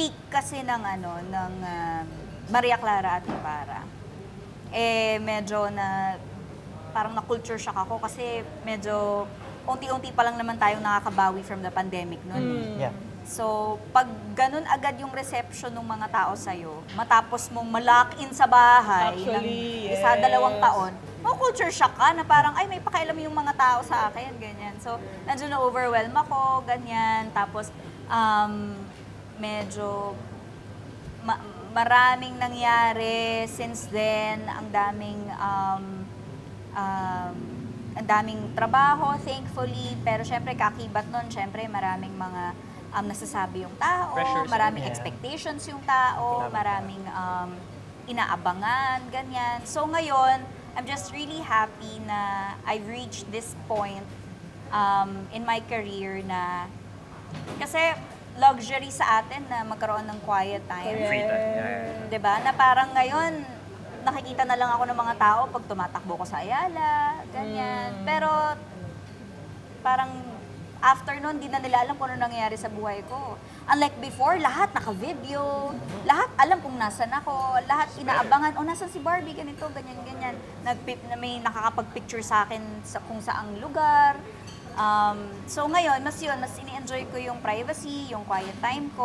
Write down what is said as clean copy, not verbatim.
peak kasi ng Maria Clara at Ibarra, medyo parang na-culture shock ako kasi medyo unti-unti pa lang naman tayong nakakabawi from the pandemic noon. Yeah. So, pag ganun agad yung reception ng mga tao sa'yo, matapos mong ma-lock in sa bahay Actually, ng isa, yes. 2 taon, culture shock ka na parang, ay, may pakialam yung mga tao sa akin, ganyan. So, nandiyo na-overwhelm ako, ganyan. Tapos, medyo maraming nangyari since then, ang daming trabaho, thankfully, pero syempre kakibat nun, syempre maraming mga nasasabi yung tao, Pressures, maraming yeah. expectations yung tao, Tama. maraming inaabangan, ganyan. So ngayon, I'm just really happy na I've reached this point in my career na, kasi luxury sa atin na magkaroon ng quiet time. Free time. Yeah. 'Di ba? Na parang ngayon, nakikita na lang ako ng mga tao pag tumatakbo ko sa Ayala, ganyan. Pero parang after nun, di na nila alam kung ano nangyayari sa buhay ko. Unlike before, lahat naka-video, lahat alam kung nasan ako, lahat inaabangan, nasan si Barbie, ganito, ganyan, ganyan. May nakakapag-picture sa akin sa kung saang lugar. So ngayon, mas ini-enjoy ko yung privacy, yung quiet time ko.